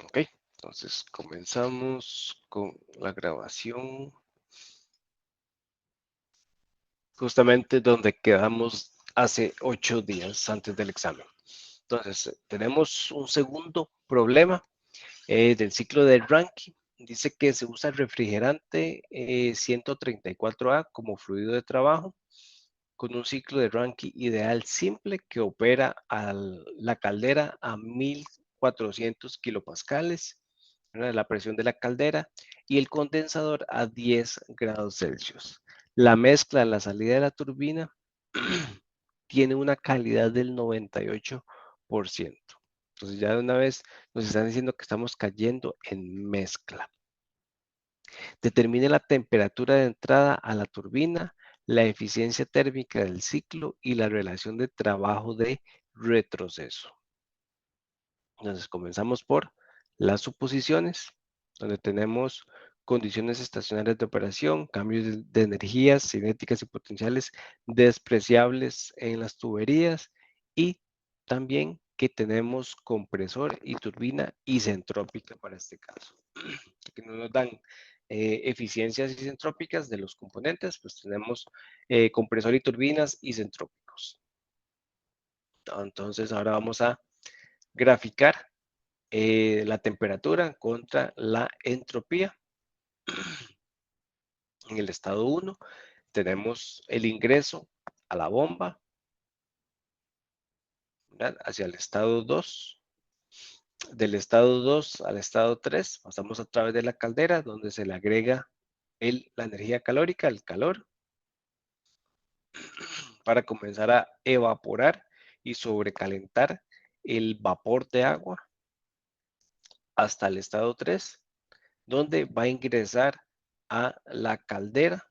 Ok, entonces comenzamos con la grabación. Justamente donde quedamos hace 8 días antes del examen. Entonces, tenemos un segundo problema del ciclo de Rankine. Dice que se usa el refrigerante 134A como fluido de trabajo con un ciclo de Rankine ideal simple que opera a la caldera a 1400 kilopascales, la presión de la caldera, y el condensador a 10 grados Celsius. La mezcla en la salida de la turbina tiene una calidad del 98%. Entonces ya de una vez nos están diciendo que estamos cayendo en mezcla. Determine la temperatura de entrada a la turbina, la eficiencia térmica del ciclo y la relación de trabajo de retroceso. Entonces comenzamos por las suposiciones, donde tenemos condiciones estacionarias de operación, cambios de energías cinéticas y potenciales despreciables en las tuberías y también que tenemos compresor y turbina isentrópica para este caso. Que no nos dan eficiencias isentrópicas de los componentes, pues tenemos compresor y turbinas isentrópicos. Entonces ahora vamos a graficar la temperatura contra la entropía. En el estado 1 tenemos el ingreso a la bomba, ¿verdad? Hacia el estado 2. Del estado 2 al estado 3 pasamos a través de la caldera donde se le agrega la energía calórica, el calor, para comenzar a evaporar y sobrecalentar el vapor de agua hasta el estado 3, donde va a ingresar a la caldera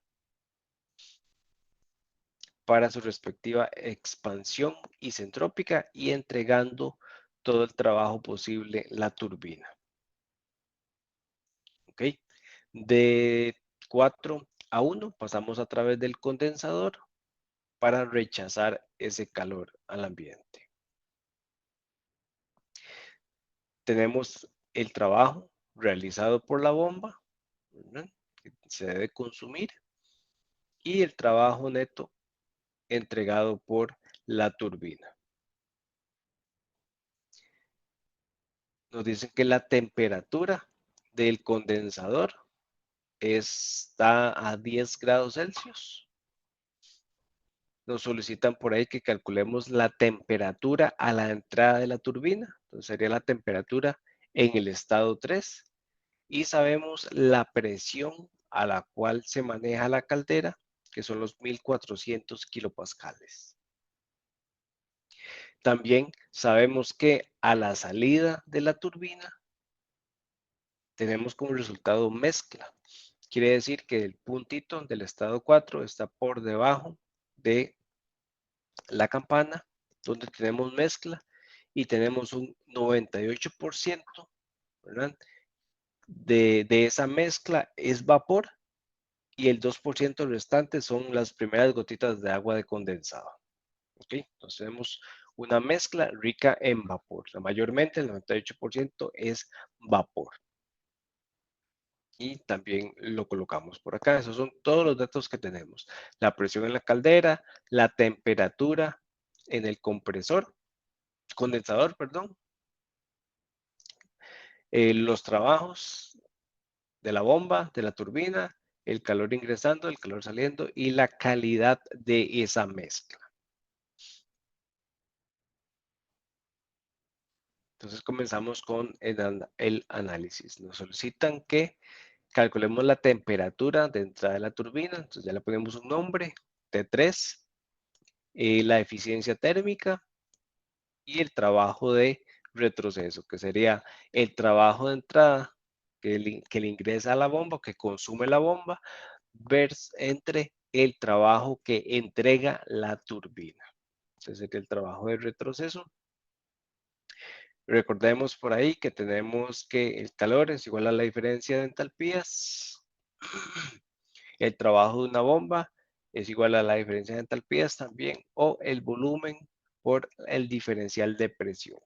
para su respectiva expansión isentrópica y entregando todo el trabajo posible la turbina. ¿Ok? De 4 a 1 pasamos a través del condensador para rechazar ese calor al ambiente. Tenemos el trabajo realizado por la bomba, ¿verdad? Que se debe consumir, y el trabajo neto entregado por la turbina. Nos dicen que la temperatura del condensador está a 10 grados Celsius. Nos solicitan por ahí que calculemos la temperatura a la entrada de la turbina. Entonces sería la temperatura en el estado 3. Y sabemos la presión a la cual se maneja la caldera, que son los 1400 kilopascales. También sabemos que a la salida de la turbina tenemos como resultado mezcla. Quiere decir que el puntito del estado 4 está por debajo de la campana, donde tenemos mezcla, y tenemos un 98%, ¿verdad? De esa mezcla es vapor y el 2% restante son las primeras gotitas de agua de condensado. ¿Ok? Entonces tenemos una mezcla rica en vapor. Mayormente el 98% es vapor. Y también lo colocamos por acá. Esos son todos los datos que tenemos. La presión en la caldera, la temperatura en el condensador, perdón, los trabajos de la bomba, de la turbina, el calor ingresando, el calor saliendo y la calidad de esa mezcla. Entonces comenzamos con el análisis. Nos solicitan que calculemos la temperatura de entrada de la turbina. Entonces ya le ponemos un nombre, T3, la eficiencia térmica y el trabajo de retroceso, que sería el trabajo de entrada que le ingresa a la bomba, que consume la bomba, entre el trabajo que entrega la turbina. Ese sería el trabajo de retroceso. Recordemos por ahí que tenemos que el calor es igual a la diferencia de entalpías. El trabajo de una bomba es igual a la diferencia de entalpías también, o el volumen por el diferencial de presión.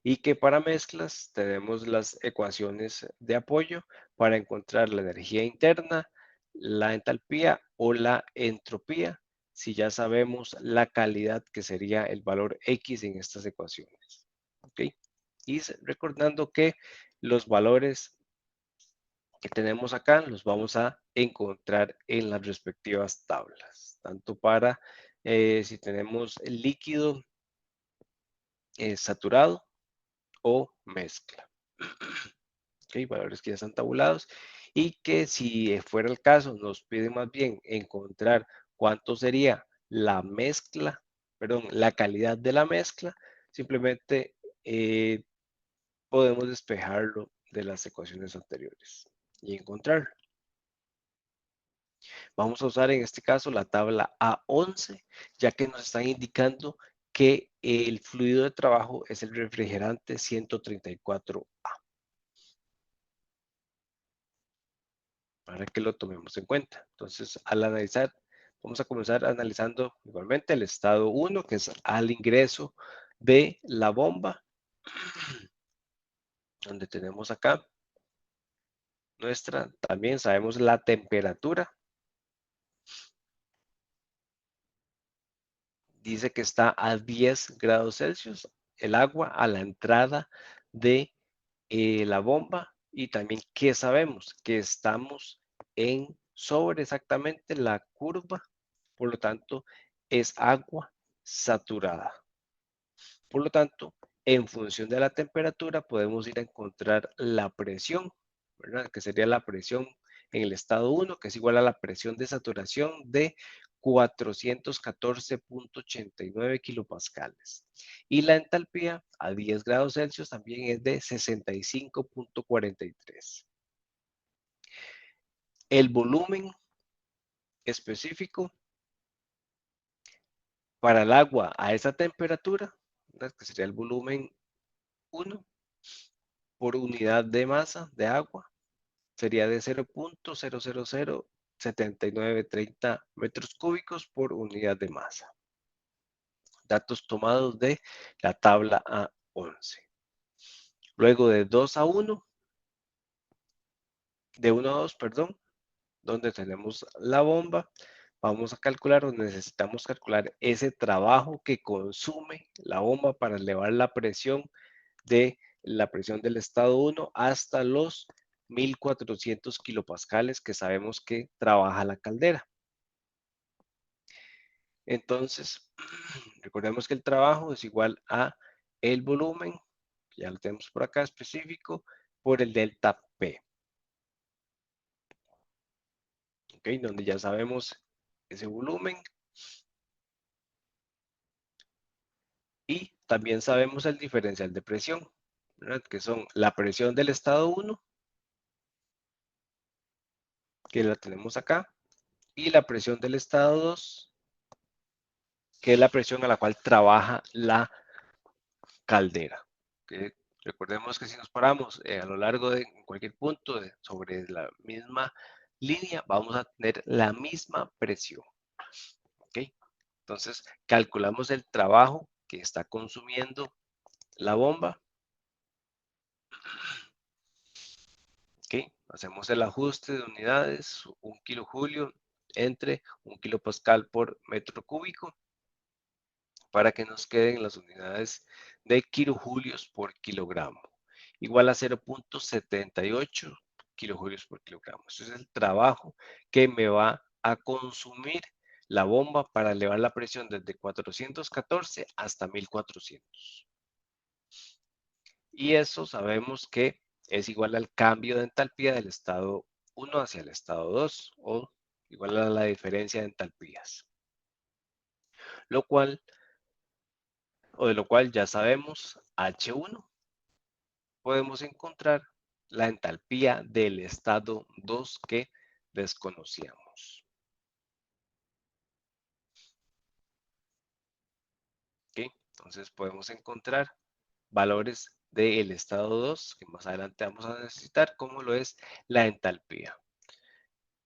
y que para mezclas tenemos las ecuaciones de apoyo para encontrar la energía interna, la entalpía o la entropía, si ya sabemos la calidad que sería el valor X en estas ecuaciones. ¿Ok? Y recordando que los valores que tenemos acá los vamos a encontrar en las respectivas tablas, tanto para si tenemos el líquido saturado o mezcla. ¿Ok? Valores que ya están tabulados y que si fuera el caso nos pide más bien encontrar cuánto sería la mezcla, perdón, la calidad de la mezcla, simplemente podemos despejarlo de las ecuaciones anteriores y encontrarlo. Vamos a usar en este caso la tabla A11, ya que nos están indicando que el fluido de trabajo es el refrigerante 134A. Para que lo tomemos en cuenta. Entonces, al analizar, vamos a comenzar analizando igualmente el estado 1, que es al ingreso de la bomba, donde tenemos acá nuestra, también sabemos la temperatura. Dice que está a 10 grados Celsius el agua a la entrada de la bomba y también que sabemos que estamos en sobre exactamente la curva, por lo tanto es agua saturada. Por lo tanto, en función de la temperatura podemos ir a encontrar la presión, ¿verdad? Que sería la presión en el estado 1, que es igual a la presión de saturación de 414.89 kilopascales. Y la entalpía a 10 grados Celsius también es de 65.43. El volumen específico para el agua a esa temperatura, ¿verdad? Que sería el volumen 1 por unidad de masa de agua, sería de 0.0007930 metros cúbicos por unidad de masa. Datos tomados de la tabla A11. Luego de 2 a 1, de 1 a 2, perdón, donde tenemos la bomba, vamos a calcular o necesitamos calcular ese trabajo que consume la bomba para elevar la presión del estado 1 hasta los 1400 kilopascales que sabemos que trabaja la caldera. Entonces, recordemos que el trabajo es igual a el volumen, ya lo tenemos por acá específico, por el delta P. ¿Ok? Donde ya sabemos ese volumen y también sabemos el diferencial de presión, ¿verdad? Que son la presión del estado 1, que la tenemos acá, y la presión del estado 2, que es la presión a la cual trabaja la caldera. ¿Okay? Recordemos que si nos paramos a lo largo de cualquier punto sobre la misma línea, vamos a tener la misma presión. ¿Okay? Entonces, calculamos el trabajo que está consumiendo la bomba. ¿Okay? Hacemos el ajuste de unidades, 1 kilojulio entre 1 kilopascal por metro cúbico, para que nos queden las unidades de kilojulios por kilogramo, igual a 0.78 kilojulios por kilogramo. Este es el trabajo que me va a consumir la bomba para elevar la presión desde 414 hasta 1400. Y eso sabemos que es igual al cambio de entalpía del estado 1 hacia el estado 2 o igual a la diferencia de entalpías. Lo cual de lo cual ya sabemos H1, podemos encontrar la entalpía del estado 2 que desconocíamos. ¿Okay? Entonces podemos encontrar valores del estado 2 que más adelante vamos a necesitar, como lo es la entalpía,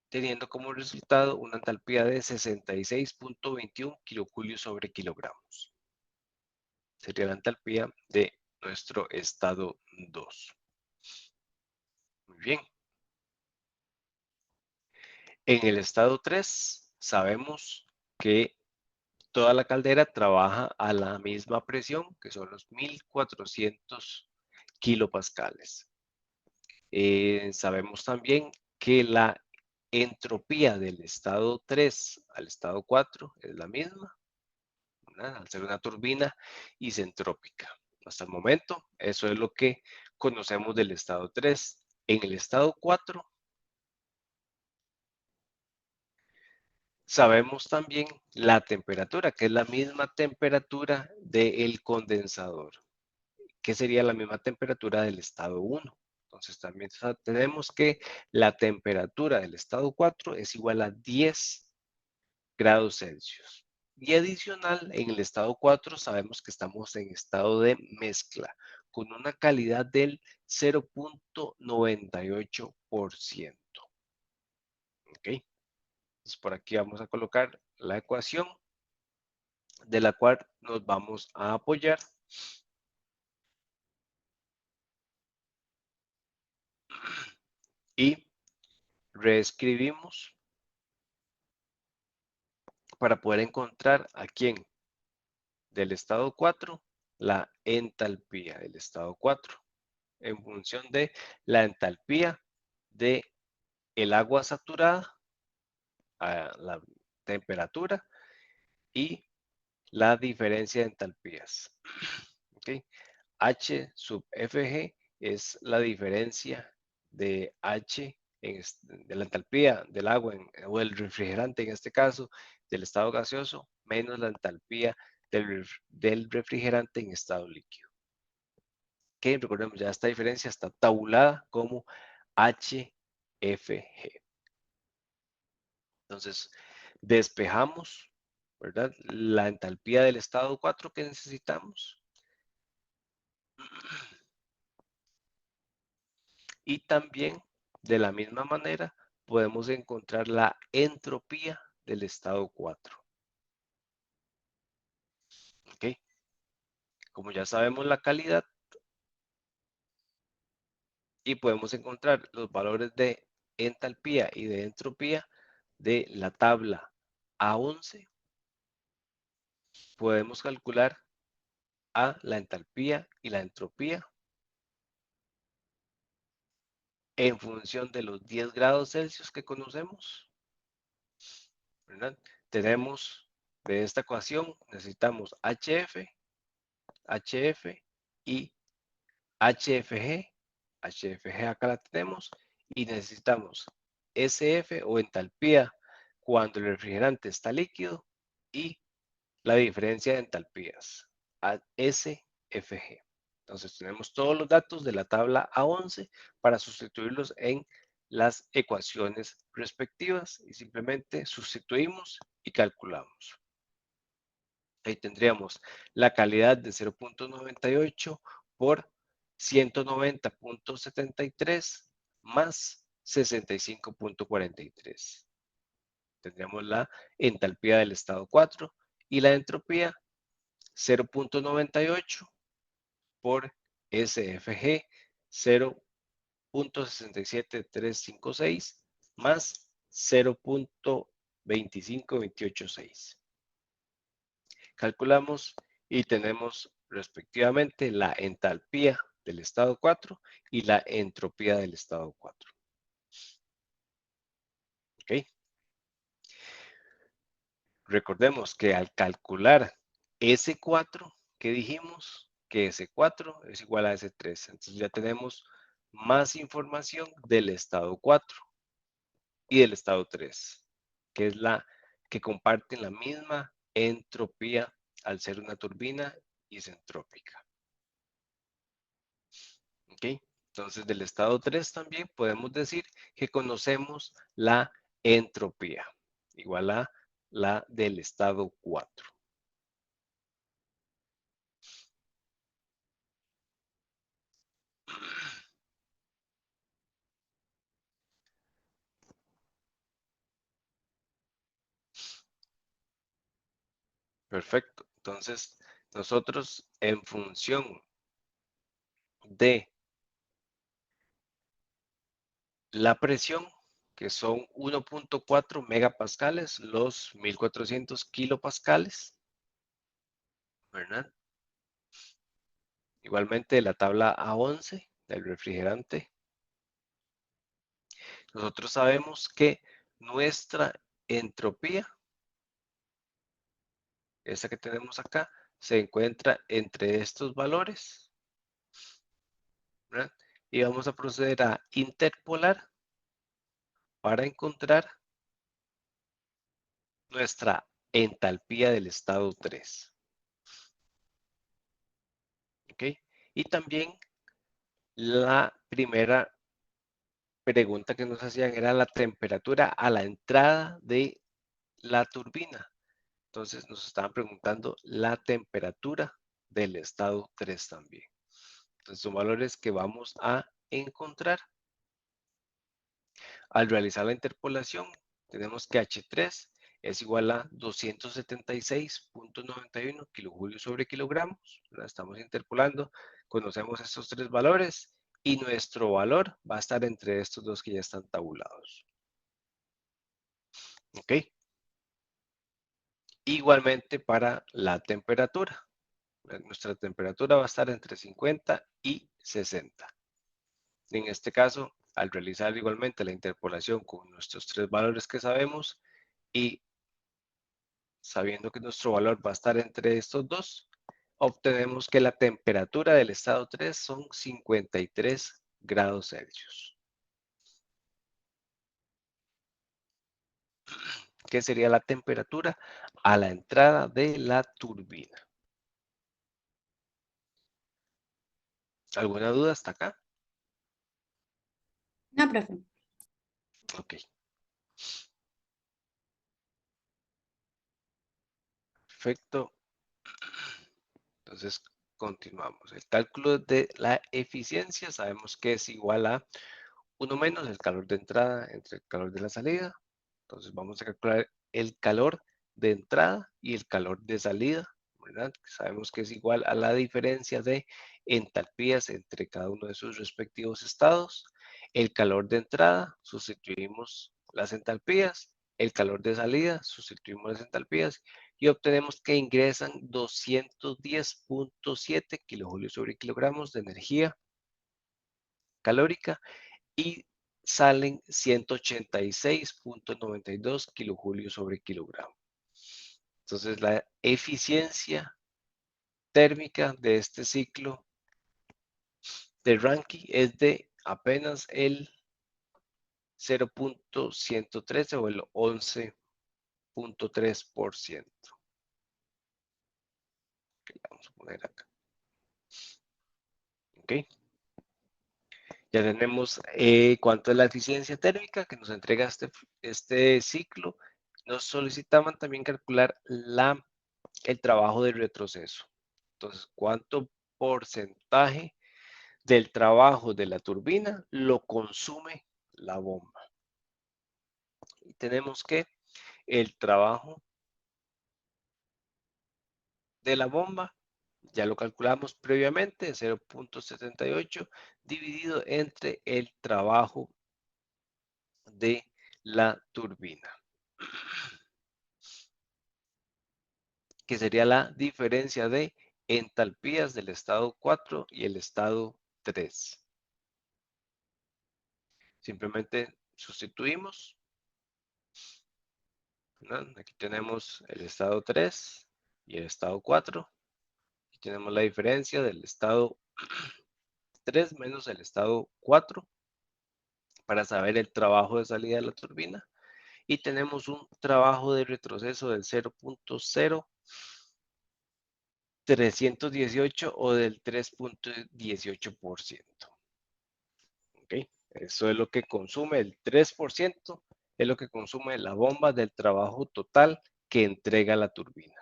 teniendo como resultado una entalpía de 66.21 kilojulios sobre kilogramos. Sería la entalpía de nuestro estado 2. Muy bien. En el estado 3 sabemos que toda la caldera trabaja a la misma presión, que son los 1400 kilopascales. Sabemos también que la entropía del estado 3 al estado 4 es la misma, ¿verdad? Al ser una turbina isentrópica. Hasta el momento, eso es lo que conocemos del estado 3. En el estado 4 sabemos también la temperatura, que es la misma temperatura del condensador, que sería la misma temperatura del estado 1. Entonces también tenemos que la temperatura del estado 4 es igual a 10 grados Celsius. Y adicional, en el estado 4 sabemos que estamos en estado de mezcla, con una calidad del 0.98%. ¿Ok? Entonces por aquí vamos a colocar la ecuación de la cual nos vamos a apoyar. Y reescribimos para poder encontrar aquí del estado 4 la entalpía del estado 4 en función de la entalpía de el agua saturada a la temperatura y la diferencia de entalpías. ¿Okay? H sub Fg es la diferencia de H de la entalpía del agua o el refrigerante en este caso del estado gaseoso menos la entalpía del refrigerante en estado líquido. Que recordemos ya esta diferencia está tabulada como HFG. Entonces despejamos, ¿verdad? La entalpía del estado 4 que necesitamos. Y también, de la misma manera, podemos encontrar la entropía del estado 4. ¿Ok? Como ya sabemos la calidad y podemos encontrar los valores de entalpía y de entropía de la tabla A11, podemos calcular a la entalpía y la entropía en función de los 10 grados Celsius que conocemos, ¿verdad? Tenemos de esta ecuación, necesitamos HF, HF y HFG. HFG acá la tenemos y necesitamos SF o entalpía cuando el refrigerante está líquido y la diferencia de entalpías, SFG. Entonces tenemos todos los datos de la tabla A11 para sustituirlos en las ecuaciones respectivas y simplemente sustituimos y calculamos. Ahí tendríamos la calidad de 0.98 por 190.73 más 65.43. Tendríamos la entalpía del estado 4 y la entropía 0.98 por SFG 0.67356 más 0.25286. Calculamos y tenemos respectivamente la entalpía del estado 4 y la entropía del estado 4. ¿Ok? Recordemos que al calcular S4, ¿qué dijimos? Que S4 es igual a S3. Entonces ya tenemos más información del estado 4 y del estado 3, que es la que comparten la misma entropía al ser una turbina isentrópica. ¿Ok? Entonces, del estado 3 también podemos decir que conocemos la entropía, igual a la del estado 4. Perfecto. Entonces, nosotros en función de la presión, que son 1.4 megapascales, los 1400 kilopascales, ¿verdad? Igualmente la tabla A11 del refrigerante. Nosotros sabemos que nuestra entropía, esa que tenemos acá, se encuentra entre estos valores, ¿verdad? Y vamos a proceder a interpolar para encontrar nuestra entalpía del estado 3. ¿Ok? Y también la primera pregunta que nos hacían era la temperatura a la entrada de la turbina. Entonces nos estaban preguntando la temperatura del estado 3 también. Entonces son valores que vamos a encontrar. Al realizar la interpolación, tenemos que H3 es igual a 276.91 kilojulios sobre kilogramos. Estamos interpolando, conocemos estos tres valores y nuestro valor va a estar entre estos dos que ya están tabulados. ¿Ok? Igualmente para la temperatura. Nuestra temperatura va a estar entre 50 y 60. En este caso, al realizar igualmente la interpolación con nuestros tres valores que sabemos y sabiendo que nuestro valor va a estar entre estos dos, obtenemos que la temperatura del estado 3 son 53 grados Celsius. ¿Qué sería la temperatura a la entrada de la turbina? ¿Alguna duda hasta acá? No, profe. Ok, perfecto. Entonces, continuamos. El cálculo de la eficiencia sabemos que es igual a 1 menos el calor de entrada entre el calor de la salida. Entonces vamos a calcular el calor de entrada y el calor de salida, ¿verdad? Sabemos que es igual a la diferencia de entalpías entre cada uno de sus respectivos estados. El calor de entrada, sustituimos las entalpías. El calor de salida, sustituimos las entalpías y obtenemos que ingresan 210.7 kilojulios sobre kilogramos de energía calórica y salen 186.92 kilojulios sobre kilogramo. Entonces, la eficiencia térmica de este ciclo de Rankine es de apenas el 0.113 o el 11.3%. Vamos a poner acá. ¿Ok? Ya tenemos cuánto es la eficiencia térmica que nos entrega este ciclo. Nos solicitaban también calcular el trabajo de retroceso. Entonces, ¿cuánto porcentaje del trabajo de la turbina lo consume la bomba? Y tenemos que el trabajo de la bomba, ya lo calculamos previamente, 0.78 dividido entre el trabajo de la turbina, que sería la diferencia de entalpías del estado 4 y el estado 3. Simplemente sustituimos, ¿no? Aquí tenemos el estado 3 y el estado 4. Aquí tenemos la diferencia del estado 3 menos el estado 4 para saber el trabajo de salida de la turbina. Y tenemos un trabajo de retroceso del 0.0318 o del 3.18%. ¿Ok? Eso es lo que consume el 3%, es lo que consume la bomba del trabajo total que entrega la turbina.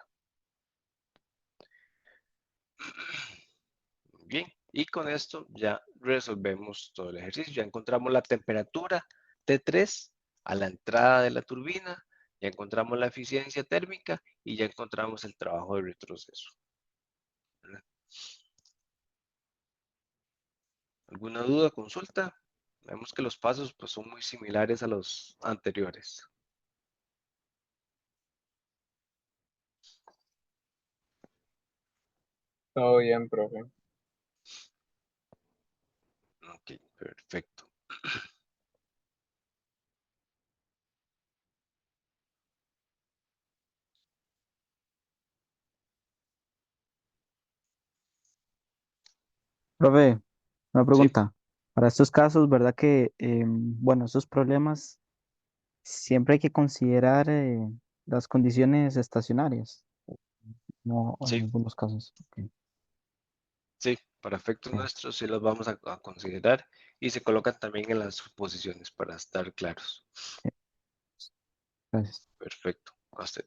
Bien, y con esto ya resolvemos todo el ejercicio. Ya encontramos la temperatura T3 a la entrada de la turbina, ya encontramos la eficiencia térmica y ya encontramos el trabajo de retroceso. ¿Alguna duda, consulta? Vemos que los pasos pues, son muy similares a los anteriores. Todo bien, profe. Ok, perfecto. Profe, una Sí, pregunta. Para estos casos, ¿verdad que, bueno, estos problemas siempre hay que considerar las condiciones estacionarias? No, en sí, algunos casos. Ok, sí. Para efectos ok, nuestros sí los vamos a considerar y se colocan también en las suposiciones para estar claros. ok, gracias. Perfecto. A usted.